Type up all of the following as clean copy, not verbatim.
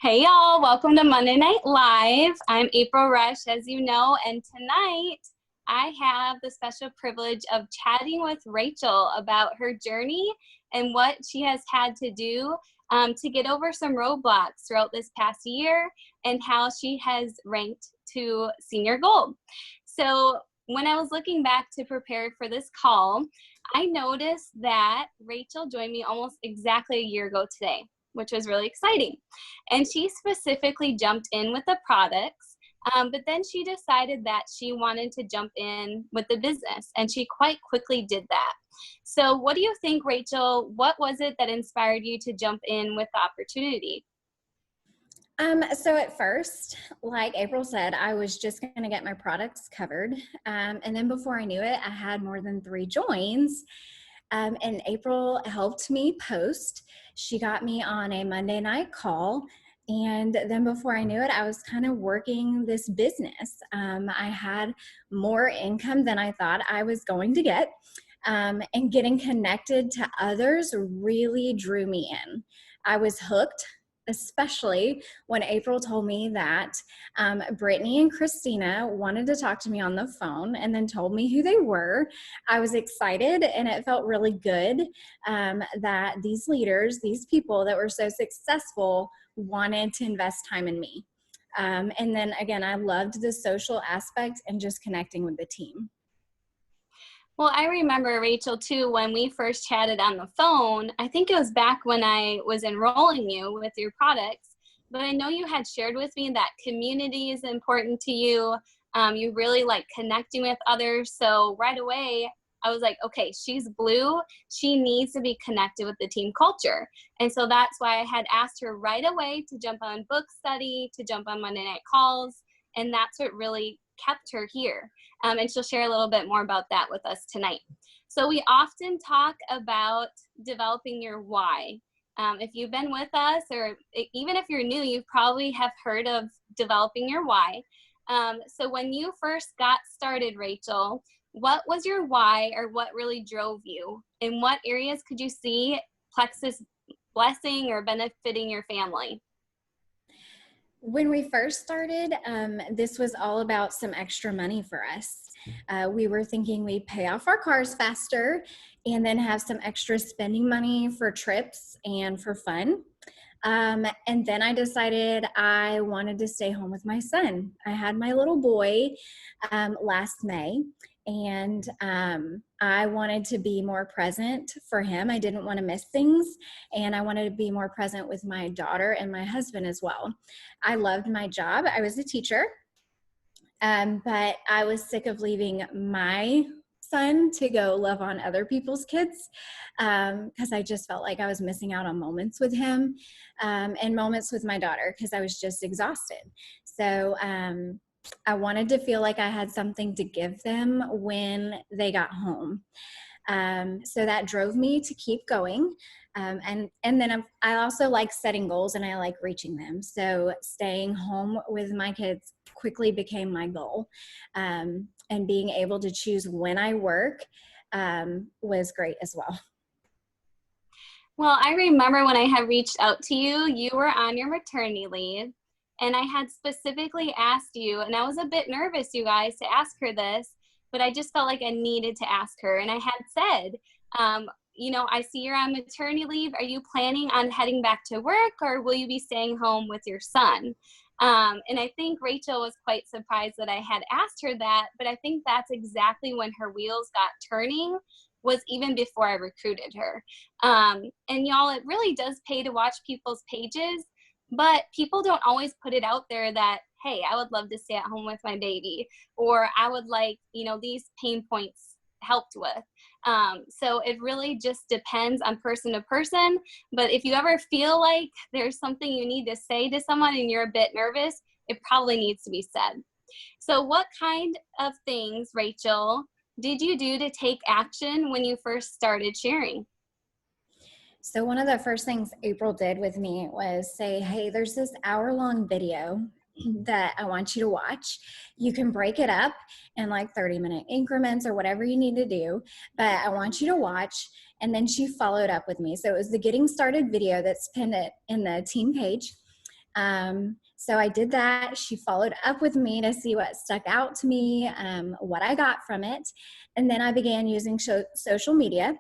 Hey y'all, welcome to Monday Night Live. I'm April Rush, as you know, and tonight I have the special privilege of chatting with Rachel about her journey and what she has had to do to get over some roadblocks throughout this past year and how she has ranked to senior gold. So when I was looking back to prepare for this call, I noticed that Rachel joined me almost exactly a year ago today, which was really exciting. And she specifically jumped in with the products, but then she decided that she wanted to jump in with the business, and she quite quickly did that. So what do you think, Rachel? What was it that inspired you to jump in with the opportunity? So at first, like April said, I was just going to get my products covered. And then before I knew it, I had more than 3 joins. And April helped me post. She got me on a Monday night call. And then before I knew it, I was kind of working this business. I had more income than I thought I was going to get. And getting connected to others really drew me in. I was hooked, especially when April told me that Brittany and Christina wanted to talk to me on the phone and then told me who they were. I was excited, and it felt really good that these leaders, these people that were so successful, wanted to invest time in me. And then again, I loved the social aspect and just connecting with the team. Well, I remember, Rachel, too, when we first chatted on the phone. I think it was back when I was enrolling you with your products, but I know you had shared with me that community is important to you. You really like connecting with others. So right away, I was like, okay, she's blue. She needs to be connected with the team culture. And so that's why I had asked her right away to jump on book study, to jump on Monday night calls. And that's what really kept her here. And she'll share a little bit more about that with us tonight. So we often talk about developing your why. If you've been with us, or even if you're new, you probably have heard of developing your why. So when you first got started, Rachel, what was your why, or what really drove you? In what areas could you see Plexus blessing or benefiting your family? When we first started, this was all about some extra money for us. We were thinking we'd pay off our cars faster and then have some extra spending money for trips and for fun. And then I decided I wanted to stay home with my son. I had my little boy last May, and I wanted to be more present for him. I didn't want to miss things, and I wanted to be more present with my daughter and my husband as well. I loved my job. I was a teacher, but I was sick of leaving my son to go love on other people's kids, because I just felt like I was missing out on moments with him, and moments with my daughter, because I was just exhausted. So I wanted to feel like I had something to give them when they got home. So that drove me to keep going. And then I also like setting goals, and I like reaching them. So staying home with my kids quickly became my goal. And being able to choose when I work was great as well. Well, I remember when I had reached out to you, you were on your maternity leave, and I had specifically asked you, and I was a bit nervous, you guys, to ask her this, but I just felt like I needed to ask her. And I had said, I see you're on maternity leave. Are you planning on heading back to work, or will you be staying home with your son? And I think Rachel was quite surprised that I had asked her that, but I think that's exactly when her wheels got turning, was even before I recruited her. And y'all, it really does pay to watch people's pages, but people don't always put it out there that, hey, I would love to stay at home with my baby, or I would like, these pain points helped with. So it really just depends on person to person. But if you ever feel like there's something you need to say to someone and you're a bit nervous, it probably needs to be said. So what kind of things, Rachel, did you do to take action when you first started sharing? So one of the first things April did with me was say, hey, there's this hour-long video that I want you to watch. You can break it up in like 30-minute increments or whatever you need to do, but I want you to watch. And then she followed up with me. So it was the getting started video that's pinned in the team page. So I did that. She followed up with me to see what stuck out to me, what I got from it. And then I began using social media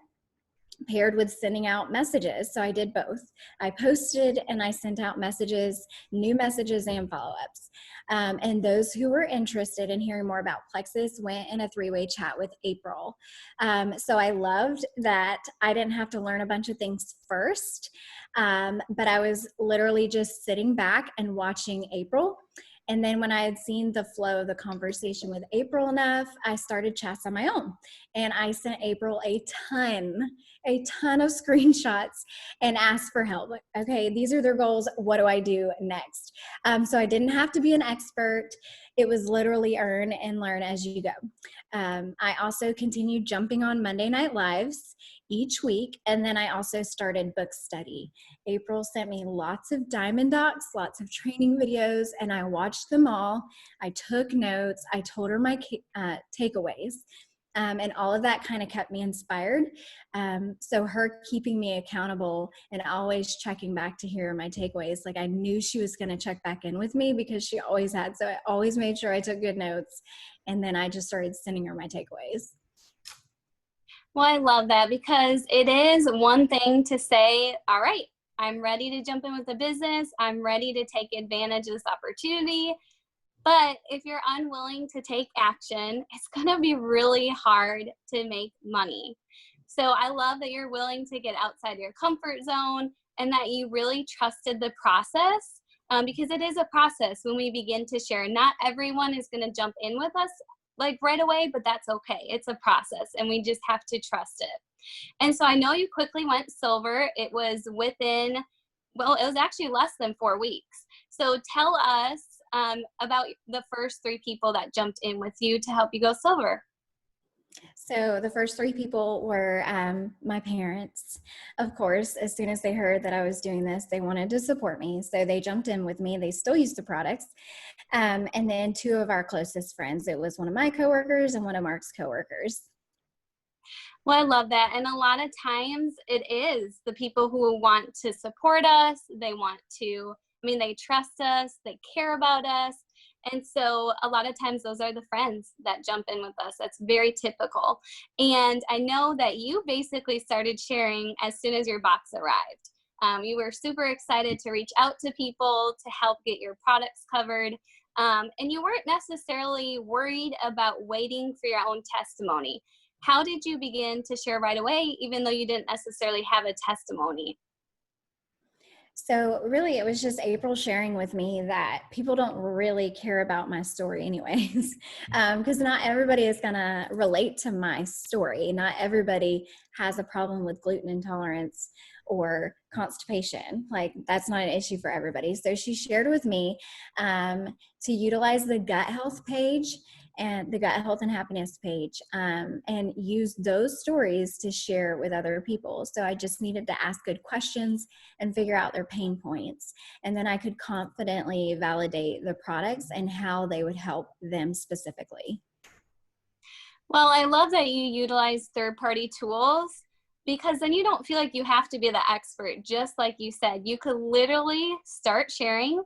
paired with sending out messages. So I did both. I posted and I sent out messages, new messages and follow-ups. And those who were interested in hearing more about Plexus went in a 3-way chat with April. So I loved that I didn't have to learn a bunch of things first, but I was literally just sitting back and watching April. And then when I had seen the flow of the conversation with April enough, I started chats on my own. And I sent April a ton of screenshots and asked for help. Like, okay, these are their goals. What do I do next? So I didn't have to be an expert. It was literally earn and learn as you go. I also continued jumping on Monday Night Lives each week. And then I also started book study. April sent me lots of Diamond Docs, lots of training videos, and I watched them all. I took notes. I told her my takeaways. And all of that kind of kept me inspired. So her keeping me accountable and always checking back to hear my takeaways, like I knew she was going to check back in with me because she always had. So I always made sure I took good notes. And then I just started sending her my takeaways. Well, I love that because it is one thing to say, all right, I'm ready to jump in with the business. I'm ready to take advantage of this opportunity. But if you're unwilling to take action, it's going to be really hard to make money. So I love that you're willing to get outside your comfort zone and that you really trusted the process, because it is a process when we begin to share. Not everyone is going to jump in with us like right away, but that's okay. It's a process and we just have to trust it. And so I know you quickly went silver. It was within, well, it was actually less than 4 weeks. So tell us about the first 3 people that jumped in with you to help you go silver. So the first 3 people were my parents. Of course, as soon as they heard that I was doing this, they wanted to support me. So they jumped in with me. They still use the products. And then 2 of our closest friends. It was one of my coworkers and one of Mark's coworkers. Well, I love that. And a lot of times it is the people who want to support us. They want to, they trust us, they care about us. And so a lot of times those are the friends that jump in with us. That's very typical. And I know that you basically started sharing as soon as your box arrived. You were super excited to reach out to people to help get your products covered. And you weren't necessarily worried about waiting for your own testimony. How did you begin to share right away, even though you didn't necessarily have a testimony? So really, it was just April sharing with me that people don't really care about my story anyways, because not everybody is going to relate to my story. Not everybody has a problem with gluten intolerance or constipation. Like that's not an issue for everybody. So she shared with me to utilize the gut health page and the gut health and happiness page, and use those stories to share with other people. So I just needed to ask good questions and figure out their pain points. And then I could confidently validate the products and how they would help them specifically. Well, I love that you utilize third-party tools because then you don't feel like you have to be the expert. Just like you said, you could literally start sharing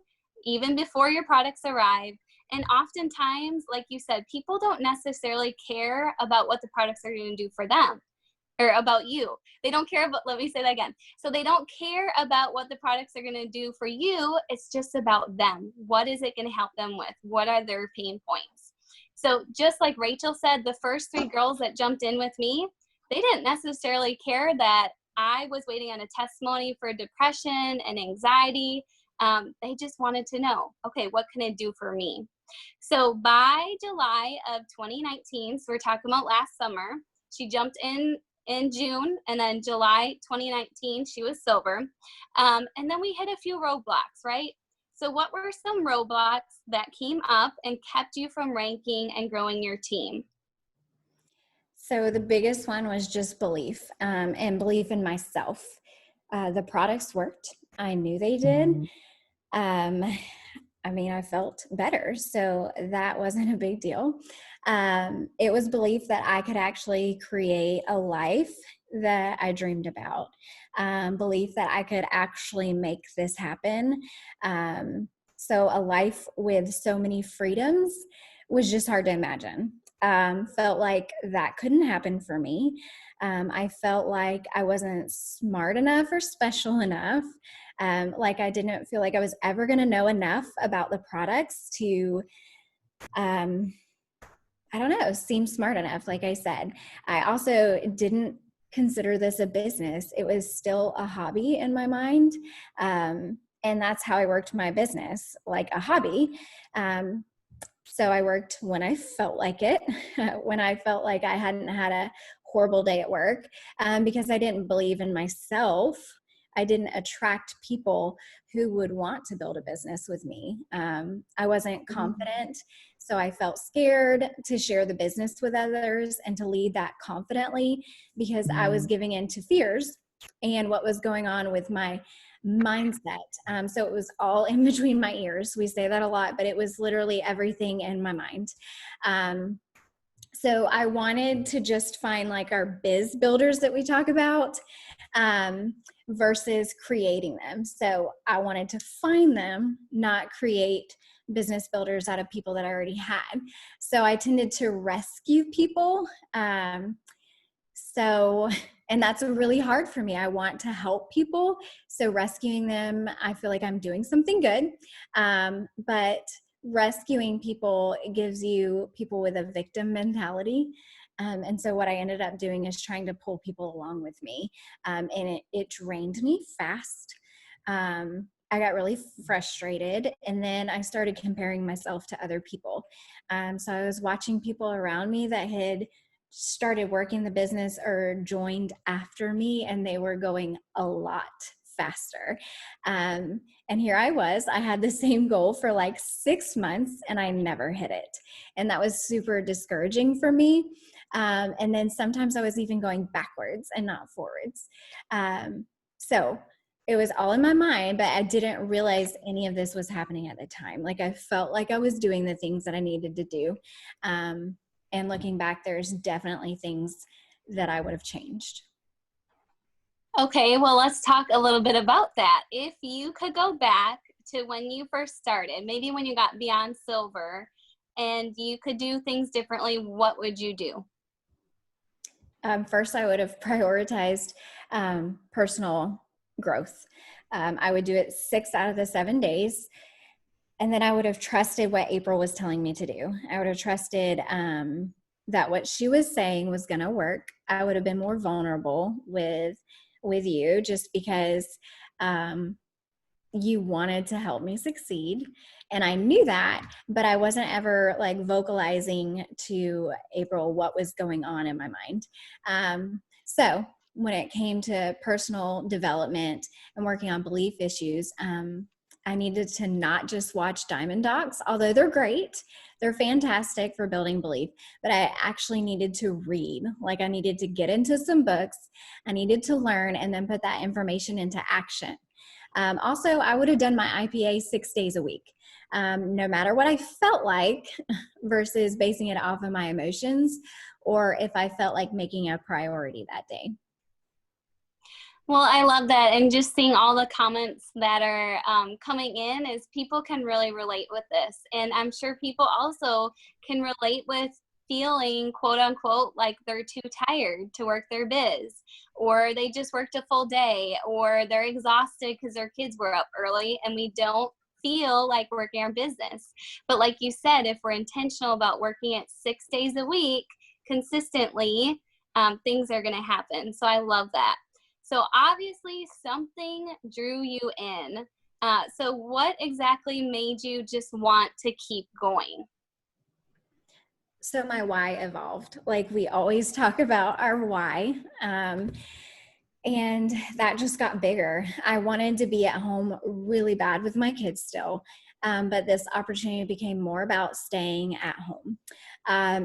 even before your products arrive. And oftentimes, like you said, people don't necessarily care about what the products are going to do for them or about you. They don't care about, let me say that again. So they don't care about what the products are going to do for you. It's just about them. What is it going to help them with? What are their pain points? So just like Rachel said, the first 3 girls that jumped in with me, they didn't necessarily care that I was waiting on a testimony for depression and anxiety. They just wanted to know, okay, what can it do for me? So by July of 2019, so we're talking about last summer, she jumped in June, and then July 2019, she was silver. And then we hit a few roadblocks, right? So what were some roadblocks that came up and kept you from ranking and growing your team? So the biggest one was just belief, and belief in myself. The products worked. I knew they did. I mean, I felt better. So that wasn't a big deal. It was belief that I could actually create a life that I dreamed about, belief that I could actually make this happen. So a life with so many freedoms was just hard to imagine. Felt like that couldn't happen for me. I felt like I wasn't smart enough or special enough. Like I didn't feel like I was ever going to know enough about the products to, um, I don't know, seem smart enough. Like I said, I also didn't consider this a business. It was still a hobby in my mind. And that's how I worked my business, like a hobby. So I worked when I felt like it, when I felt like I hadn't had a horrible day at work, because I didn't believe in myself. I didn't attract people who would want to build a business with me. I wasn't confident, so I felt scared to share the business with others and to lead that confidently because I was giving in to fears and what was going on with my mindset. So it was all in between my ears. We say that a lot, but it was literally everything in my mind. So I wanted to just find like our biz builders that we talk about, versus creating them. So I wanted to find them, not create business builders out of people that I already had. So I tended to rescue people. And that's really hard for me. I want to help people. So rescuing them, I feel like I'm doing something good. But rescuing people gives you people with a victim mentality. And so what I ended up doing is trying to pull people along with me. And it drained me fast. I got really frustrated, and then I started comparing myself to other people. So I was watching people around me that had started working the business or joined after me, and they were going a lot faster. And here I was, I had the same goal for like 6 months and I never hit it. And that was super discouraging for me. And then sometimes I was even going backwards and not forwards. So it was all in my mind, but I didn't realize any of this was happening at the time. Like I felt like I was doing the things that I needed to do. And looking back, there's definitely things that I would have changed. Okay, well, let's talk a little bit about that. If you could go back to when you first started, maybe when you got beyond silver, and you could do things differently, what would you do? First, I would have prioritized personal growth. I would do it 6 out of the 7 days. And then I would have trusted what April was telling me to do. I would have trusted that what she was saying was going to work. I would have been more vulnerable with you just because you wanted to help me succeed. And I knew that, but I wasn't ever like vocalizing to April what was going on in my mind. So when it came to personal development and working on belief issues, I needed to not just watch Diamond Docs, although they're great. They're fantastic for building belief, but I actually needed to read. Like I needed to get into some books. I needed to learn and then put that information into action. Also, I would have done my IPA 6 days a week, no matter what I felt like versus basing it off of my emotions or if I felt like making a priority that day. Well, I love that. And just seeing all the comments that are coming in is people can really relate with this. And I'm sure people also can relate with feeling quote unquote like they're too tired to work their biz, or they just worked a full day, or they're exhausted because their kids were up early and we don't feel like working our business. But like you said, if we're intentional about working it 6 days a week consistently, things are going to happen. So I love that. So obviously something drew you in. So what exactly made you just want to keep going? So my why evolved. Like we always talk about our why. And that just got bigger. I wanted to be at home really bad with my kids still. But this opportunity became more about staying at home.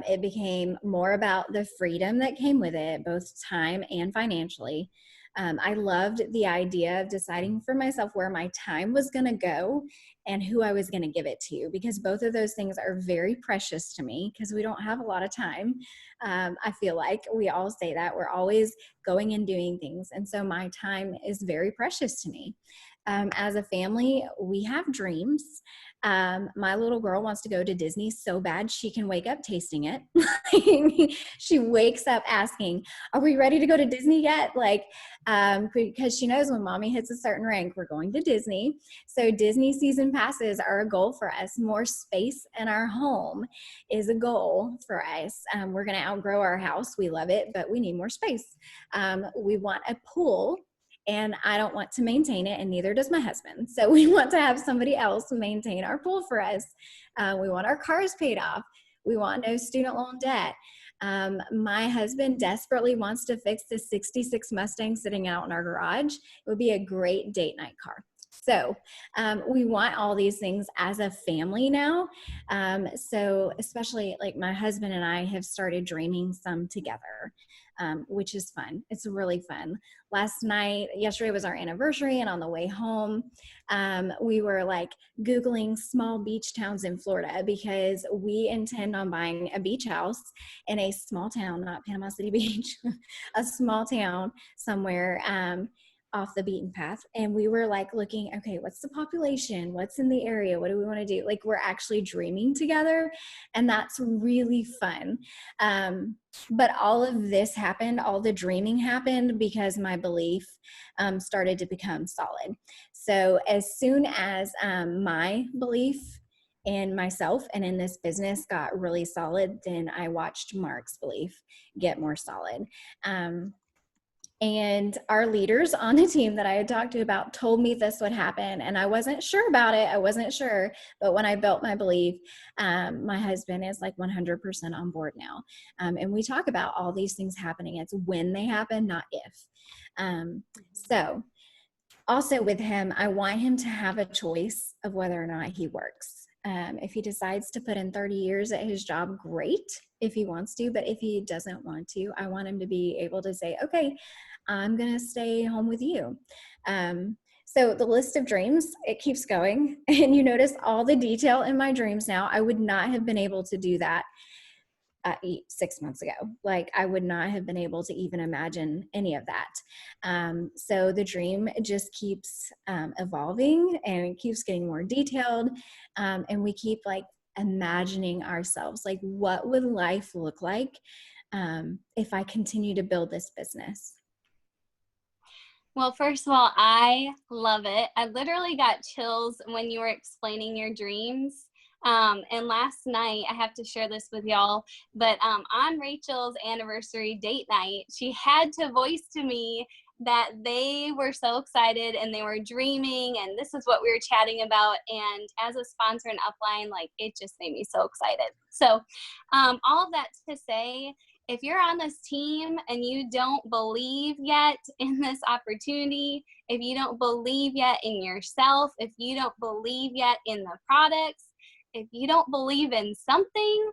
It became more about the freedom that came with it, both time and financially. I loved the idea of deciding for myself where my time was going to go and who I was going to give it to, because both of those things are very precious to me because we don't have a lot of time. I feel like we all say that we're always going and doing things. And so my time is very precious to me. As a family, we have dreams. My little girl wants to go to Disney so bad she can wake up tasting it. She wakes up asking, "Are we ready to go to Disney yet?" Because she knows when mommy hits a certain rank, we're going to Disney. So Disney season passes are a goal for us. More space in our home is a goal for us. We're going to outgrow our house. We love it, but we need more space. We want a pool. And I don't want to maintain it, and neither does my husband. So we want to have somebody else maintain our pool for us. We want our cars paid off. We want no student loan debt. My husband desperately wants to fix the 66 Mustang sitting out in our garage. It would be a great date night car. So we want all these things as a family now. So especially like my husband and I have started dreaming some together, which is fun. It's really fun. Yesterday was our anniversary, and on the way home, we were like Googling small beach towns in Florida because we intend on buying a beach house in a small town, not Panama City Beach, a small town somewhere off the beaten path. And we were like looking, okay, what's the population? What's in the area? What do we want to do? Like, we're actually dreaming together, and that's really fun. But all of this happened, all the dreaming happened because my belief started to become solid. So as soon as my belief in myself and in this business got really solid, then I watched Mark's belief get more solid. And our leaders on the team that I had talked to about told me this would happen. And I wasn't sure about it. I wasn't sure. But when I built my belief, my husband is like 100% on board now. And we talk about all these things happening. It's when they happen, not if. So also with him, I want him to have a choice of whether or not he works. If he decides to put in 30 years at his job, great if he wants to. But if he doesn't want to, I want him to be able to say, okay, I'm going to stay home with you. So the list of dreams, it keeps going. And you notice all the detail in my dreams now. I would not have been able to do that 6 months ago. Like, I would not have been able to even imagine any of that. So the dream just keeps evolving, and it keeps getting more detailed. And we keep like imagining ourselves, like, what would life look like if I continue to build this business? Well, first of all, I love it. I literally got chills when you were explaining your dreams. And last night, I have to share this with y'all, but on Rachel's anniversary date night, she had to voice to me that they were so excited and they were dreaming, and this is what we were chatting about. And as a sponsor in Upline, like, it just made me so excited. So all of that to say, if you're on this team and you don't believe yet in this opportunity, if you don't believe yet in yourself, if you don't believe yet in the products, if you don't believe in something,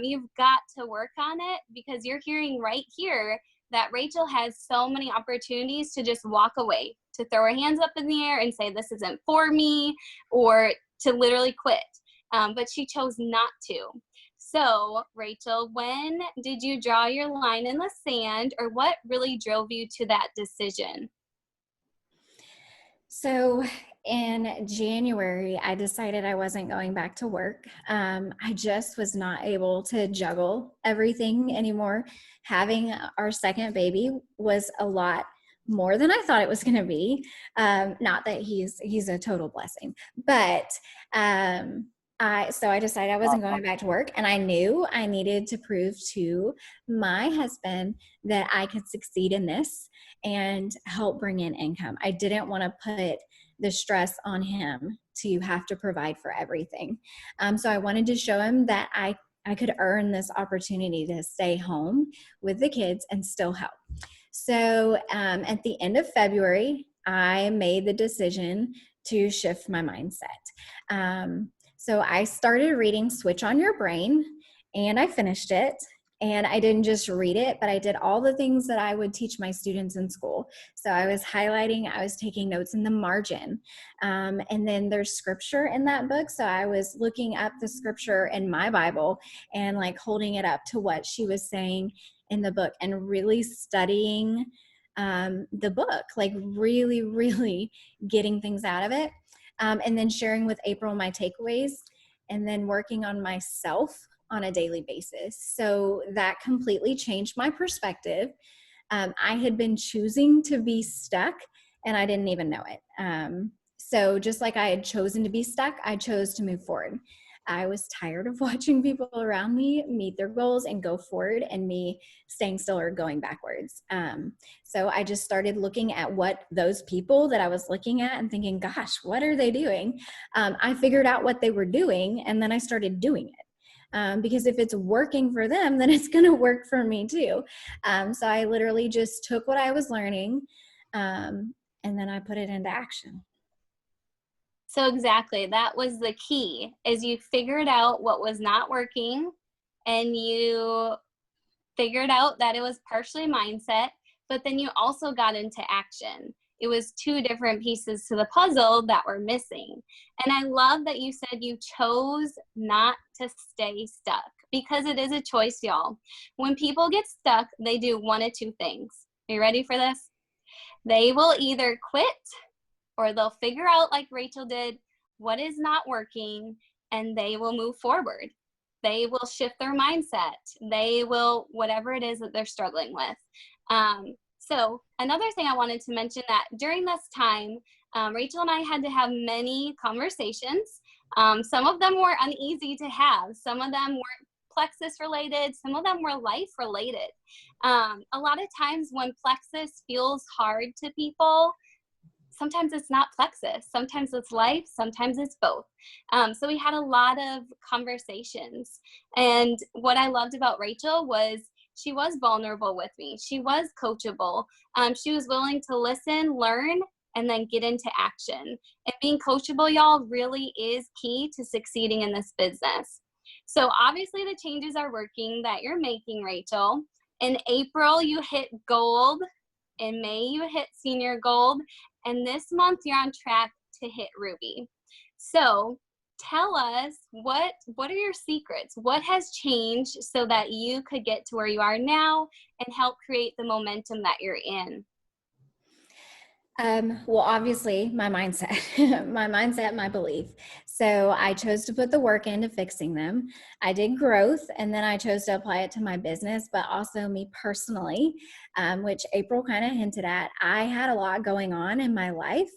you've got to work on it, because you're hearing right here that Rachel has so many opportunities to just walk away, to throw her hands up in the air and say, this isn't for me, or to literally quit. But she chose not to. So, Rachel, when did you draw your line in the sand, or what really drove you to that decision? So in January, I decided I wasn't going back to work. I just was not able to juggle everything anymore. Having our second baby was a lot more than I thought it was going to be. Not that he's a total blessing, but so I decided I wasn't going back to work, and I knew I needed to prove to my husband that I could succeed in this and help bring in income. I didn't want to put the stress on him to have to provide for everything. So I wanted to show him that I could earn this opportunity to stay home with the kids and still help. So at the end of February, I made the decision to shift my mindset. So I started reading Switch on Your Brain, and I finished it. And I didn't just read it, but I did all the things that I would teach my students in school. So I was highlighting, I was taking notes in the margin. And then there's scripture in that book. So I was looking up the scripture in my Bible and like holding it up to what she was saying in the book and really studying the book, like really, really getting things out of it. And then sharing with April my takeaways and then working on myself on a daily basis. So that completely changed my perspective. I had been choosing to be stuck and I didn't even know it. So just like I had chosen to be stuck, I chose to move forward. I was tired of watching people around me meet their goals and go forward and me staying still or going backwards. So I just started looking at what those people that I was looking at and thinking, gosh, what are they doing? I figured out what they were doing and then I started doing it. Because if it's working for them, then it's going to work for me too. So I literally just took what I was learning and then I put it into action. So exactly, that was the key, is you figured out what was not working and you figured out that it was partially mindset, but then you also got into action. It was two different pieces to the puzzle that were missing. And I love that you said you chose not to stay stuck, because it is a choice, y'all. When people get stuck, they do one of two things. Are you ready for this? They will either quit or they'll figure out, like Rachel did, what is not working, and they will move forward. They will shift their mindset. They will, whatever it is that they're struggling with. So another thing I wanted to mention, that during this time, Rachel and I had to have many conversations. Some of them were uneasy to have. Some of them weren't plexus related. Some of them were life related. A lot of times when plexus feels hard to people, sometimes it's not plexus, sometimes it's life, sometimes it's both. So we had a lot of conversations. And what I loved about Rachel was she was vulnerable with me. She was coachable. She was willing to listen, learn, and then get into action. And being coachable, y'all, really is key to succeeding in this business. So obviously the changes are working that you're making, Rachel. In April, you hit gold. In May, you hit senior gold. And this month, you're on track to hit ruby. So tell us, what are your secrets? What has changed so that you could get to where you are now and help create the momentum that you're in? Well, obviously my mindset, my belief. So I chose to put the work into fixing them. I did growth and then I chose to apply it to my business, but also me personally, which April kind of hinted at. I had a lot going on in my life.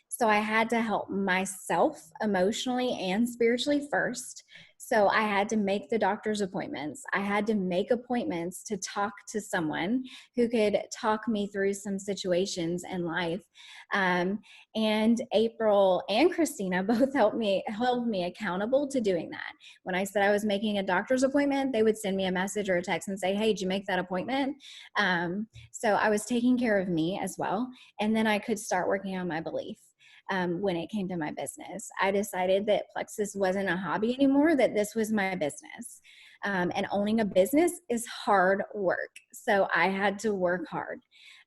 So I had to help myself emotionally and spiritually first. So I had to make the doctor's appointments. I had to make appointments to talk to someone who could talk me through some situations in life. And April and Christina both held me accountable to doing that. When I said I was making a doctor's appointment, they would send me a message or a text and say, hey, did you make that appointment? So I was taking care of me as well. And then I could start working on my belief. When it came to my business, I decided that Plexus wasn't a hobby anymore, that this was my business. And owning a business is hard work. So I had to work hard.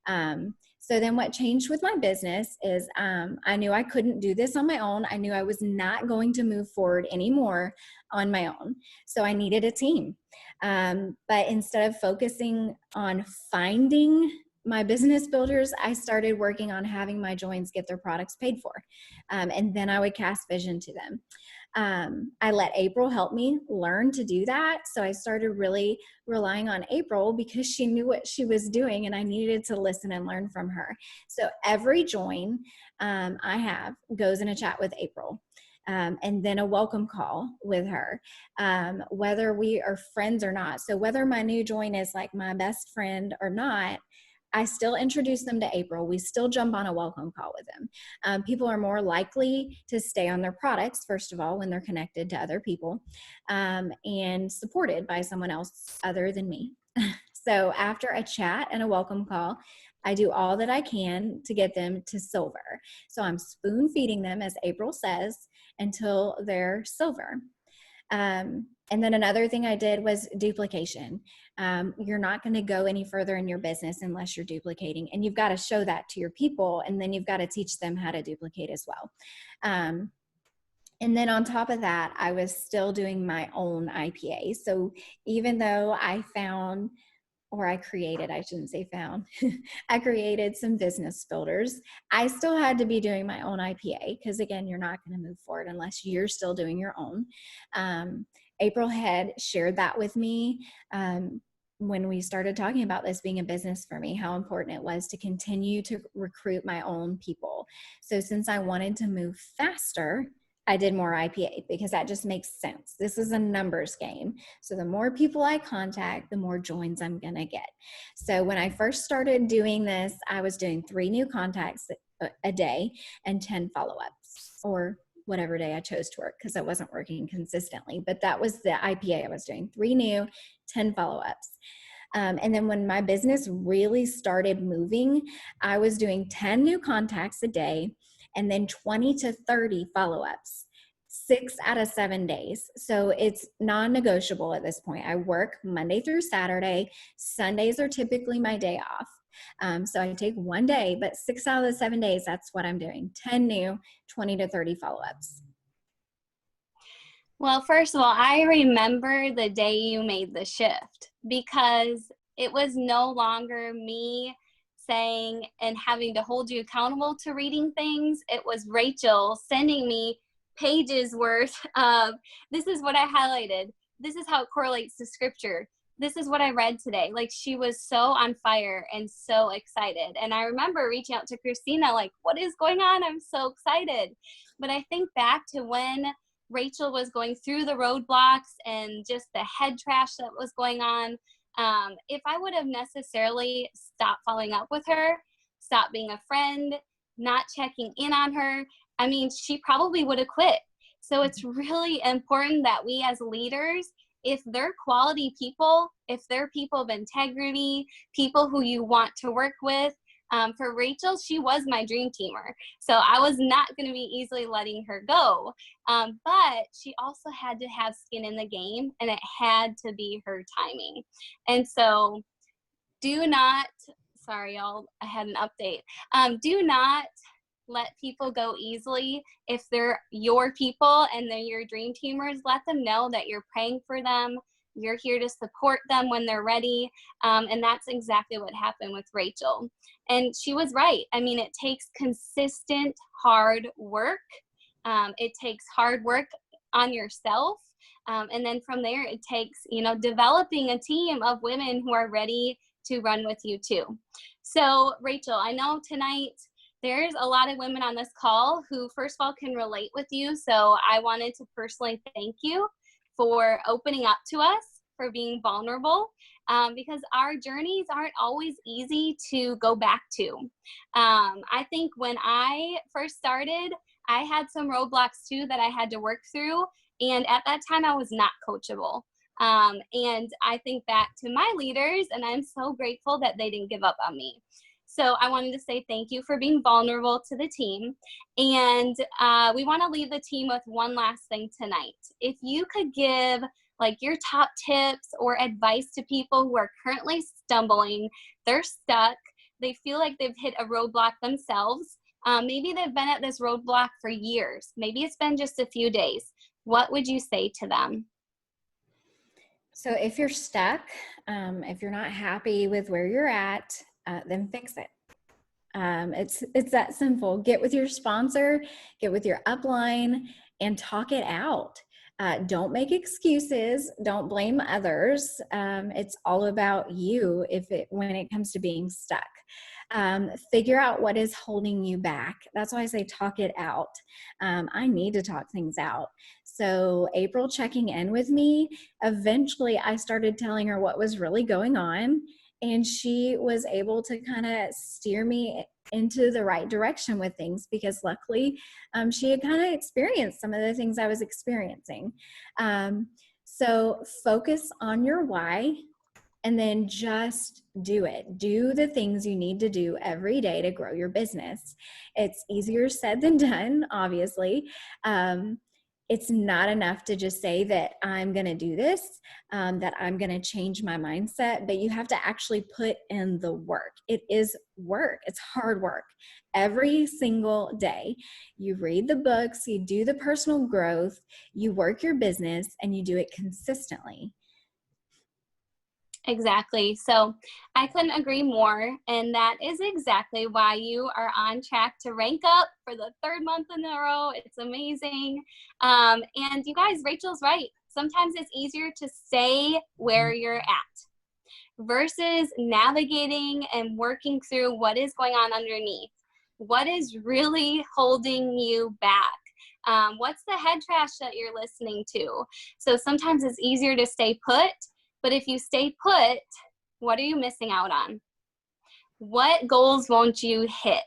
So then what changed with my business is I knew I couldn't do this on my own. I knew I was not going to move forward anymore on my own. So I needed a team. But instead of focusing on finding my business builders, I started working on having my joins get their products paid for. And then I would cast vision to them. I let April help me learn to do that. So I started really relying on April because she knew what she was doing and I needed to listen and learn from her. So every join I have goes in a chat with April. And then a welcome call with her, whether we are friends or not. So whether my new join is like my best friend or not, I still introduce them to April. We still jump on a welcome call with them. People are more likely to stay on their products, first of all, when they're connected to other people and supported by someone else other than me. So after a chat and a welcome call, I do all that I can to get them to silver. So I'm spoon feeding them, as April says, until they're silver. And then another thing I did was duplication. You're not going to go any further in your business unless you're duplicating, and you've got to show that to your people, and then you've got to teach them how to duplicate as well. And then on top of that, I was still doing my own IPA. So even though I found, or I created, I shouldn't say found, I created some business builders, I still had to be doing my own IPA, because again, you're not going to move forward unless you're still doing your own. April had shared that with me when we started talking about this being a business for me, how important it was to continue to recruit my own people. So since I wanted to move faster, I did more IPA, because that just makes sense. This is a numbers game. So the more people I contact, the more joins I'm going to get. So when I first started doing this, I was doing 3 new contacts a day and 10 follow-ups, or whatever day I chose to work, because I wasn't working consistently. But that was the IPA I was doing: 3 new, 10 follow-ups. And then when my business really started moving, I was doing 10 new contacts a day and then 20 to 30 follow-ups, 6 out of 7 days. So it's non-negotiable at this point. I work Monday through Saturday. Sundays are typically my day off. So I take one day, but 6 out of the 7 days, that's what I'm doing: 10 new, 20 to 30 follow-ups. Well, first of all, I remember the day you made the shift, because it was no longer me saying and having to hold you accountable to reading things. It was Rachel sending me pages worth of, this is what I highlighted, this is how it correlates to scripture, this is what I read today. Like, she was so on fire and so excited. And I remember reaching out to Christina, like, what is going on? I'm so excited. But I think back to when Rachel was going through the roadblocks and just the head trash that was going on. If I would have necessarily stopped following up with her, stopped being a friend, not checking in on her, I mean, she probably would have quit. So it's really important that we as leaders, if they're quality people, if they're people of integrity, people who you want to work with, for Rachel, she was my dream teamer. So I was not going to be easily letting her go. But she also had to have skin in the game, and it had to be her timing. And so do not, sorry, y'all, I had an update. Do not let people go easily. If they're your people and they're your dream teamers, let them know that you're praying for them. You're here to support them when they're ready. And that's exactly what happened with Rachel. And she was right. I mean, it takes consistent hard work. It takes hard work on yourself. And then from there, it takes, developing a team of women who are ready to run with you too. So Rachel, I know tonight there's a lot of women on this call who, first of all, can relate with you. So I wanted to personally thank you for opening up to us, for being vulnerable, because our journeys aren't always easy to go back to. I think when I first started, I had some roadblocks too that I had to work through. And at that time, I was not coachable. And I think back to my leaders, and I'm so grateful that they didn't give up on me. So I wanted to say thank you for being vulnerable to the team. And we want to leave the team with one last thing tonight. If you could give like your top tips or advice to people who are currently stumbling, they're stuck, they feel like they've hit a roadblock themselves. Maybe they've been at this roadblock for years. Maybe it's been just a few days. What would you say to them? So if you're stuck, if you're not happy with where you're at, then fix it. It's that simple. Get with your sponsor, get with your upline, and talk it out. Don't make excuses. Don't blame others. It's all about you when it comes to being stuck. Figure out what is holding you back. That's why I say talk it out. I need to talk things out. So April checking in with me, eventually I started telling her what was really going on, and she was able to kind of steer me into the right direction with things, because luckily she had kind of experienced some of the things I was experiencing. So focus on your why, and then just do it. Do the things you need to do every day to grow your business. It's easier said than done, obviously. it's not enough to just say that I'm going to do this, that I'm going to change my mindset, but you have to actually put in the work. It is work. It's hard work. Every single day, you read the books, you do the personal growth, you work your business, and you do it consistently. Exactly. So I couldn't agree more. And that is exactly why you are on track to rank up for the third month in a row. It's amazing. And you guys, Rachel's right. Sometimes it's easier to stay where you're at versus navigating and working through what is going on underneath. What is really holding you back? What's the head trash that you're listening to? So sometimes it's easier to stay put, but if you stay put, what are you missing out on? What goals won't you hit?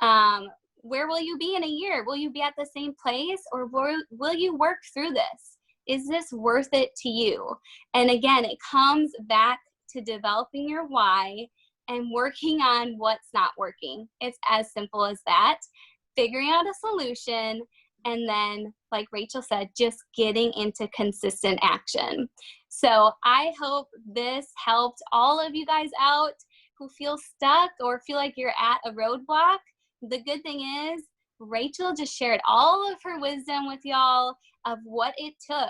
Where will you be in a year? Will you be at the same place, or will you work through this? Is this worth it to you? And again, it comes back to developing your why and working on what's not working. It's as simple as that. Figuring out a solution, and then, like Rachel said, just getting into consistent action. So I hope this helped all of you guys out who feel stuck or feel like you're at a roadblock. The good thing is, Rachel just shared all of her wisdom with y'all of what it took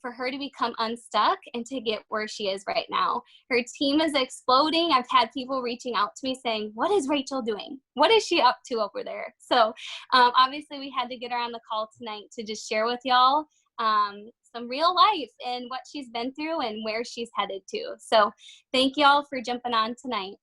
for her to become unstuck and to get where she is right now. Her team is exploding. I've had people reaching out to me saying, what is Rachel doing? What is she up to over there? So obviously we had to get her on the call tonight to just share with y'all some real life and what she's been through and where she's headed to. So thank y'all for jumping on tonight.